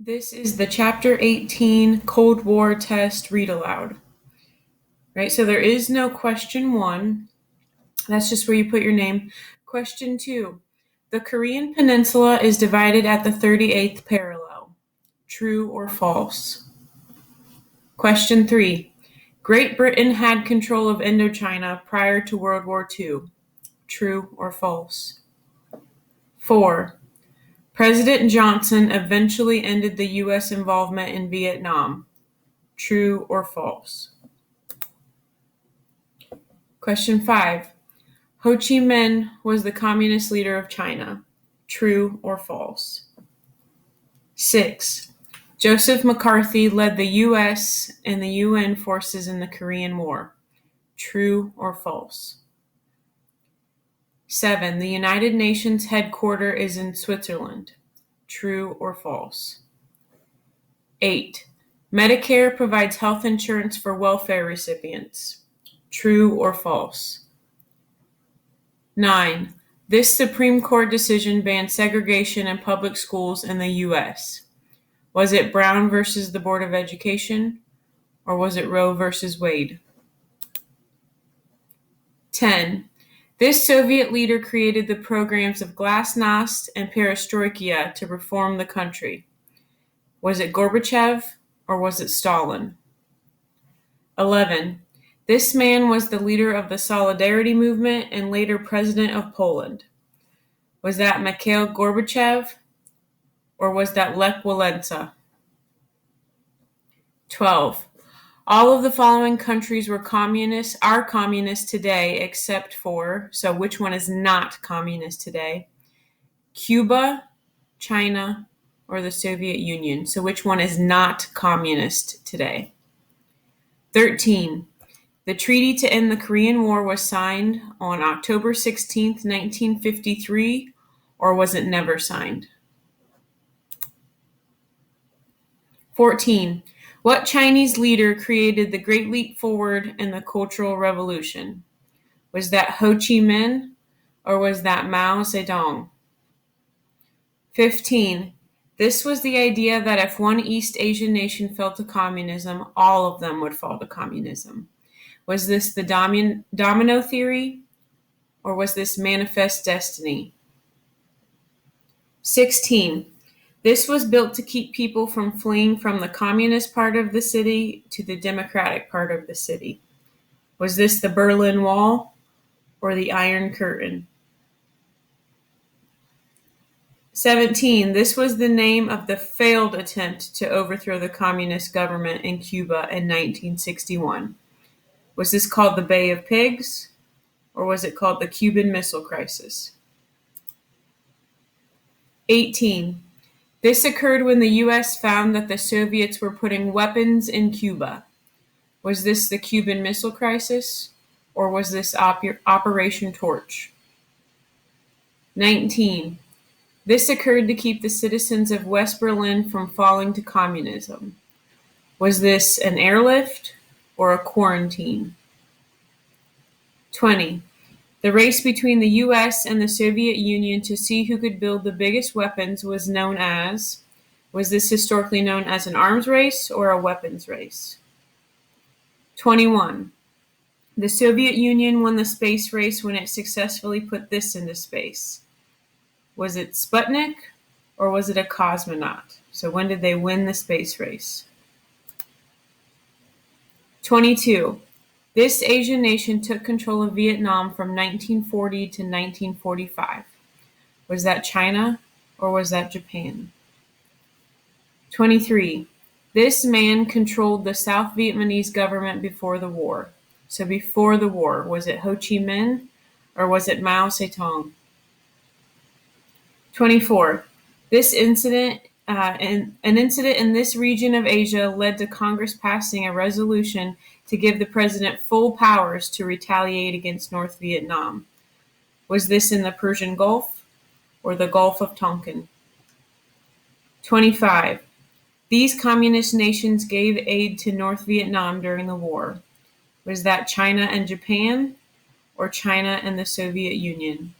This is the Chapter 18 Cold War test read aloud. Right, so there is no question 1. That's just where you put your name. Question 2. The Korean Peninsula is divided at the 38th parallel. True or false? Question 3. Great Britain had control of Indochina prior to World War II. True or false? 4. President Johnson eventually ended the U.S. involvement in Vietnam. True or false? Question 5. Ho Chi Minh was the communist leader of China. True or false? 6. Joseph McCarthy led the U.S. and the UN forces in the Korean War. True or false? 7. The United Nations headquarters is in Switzerland. True or false? 8. Medicare provides health insurance for welfare recipients. True or false? 9. This Supreme Court decision banned segregation in public schools in the U.S. Was it Brown versus the Board of Education, or was it Roe versus Wade? 10. This Soviet leader created the programs of Glasnost and Perestroika to reform the country. Was it Gorbachev, or was it Stalin? 11. This man was the leader of the Solidarity Movement and later president of Poland. Was that Mikhail Gorbachev, or was that Lech Walesa? 12. All of the following countries are communist today, except for, so which one is not communist today? Cuba, China, or the Soviet Union. So which one is not communist today? 13. The treaty to end the Korean War was signed on October 16, 1953, or was it never signed? 14. What Chinese leader created the Great Leap Forward in the Cultural Revolution? Was that Ho Chi Minh, or was that Mao Zedong? 15. This was the idea that if one East Asian nation fell to communism, all of them would fall to communism. Was this the domino theory, or was this manifest destiny? 16. This was built to keep people from fleeing from the communist part of the city to the democratic part of the city. Was this the Berlin Wall or the Iron Curtain? 17. This was the name of the failed attempt to overthrow the communist government in Cuba in 1961. Was this called the Bay of Pigs, or was it called the Cuban Missile Crisis? 18. This occurred when the U.S. found that the Soviets were putting weapons in Cuba. Was this the Cuban Missile Crisis, or was this Operation Torch? 19. This occurred to keep the citizens of West Berlin from falling to communism. Was this an airlift or a quarantine? 20. The race between the U.S. and the Soviet Union to see who could build the biggest weapons was this historically known as an arms race or a weapons race? 21. The Soviet Union won the space race when it successfully put this into space. Was it Sputnik, or was it a cosmonaut? So when did they win the space race? 22. This Asian nation took control of Vietnam from 1940 to 1945. Was that China, or was that Japan? 23. This man controlled the South Vietnamese government before the war. So before the war, was it Ho Chi Minh, or was it Mao Zedong? 24. An incident in this region of Asia led to Congress passing a resolution to give the president full powers to retaliate against North Vietnam. Was this in the Persian Gulf or the Gulf of Tonkin? 25. These communist nations gave aid to North Vietnam during the war. Was that China and Japan or China and the Soviet Union?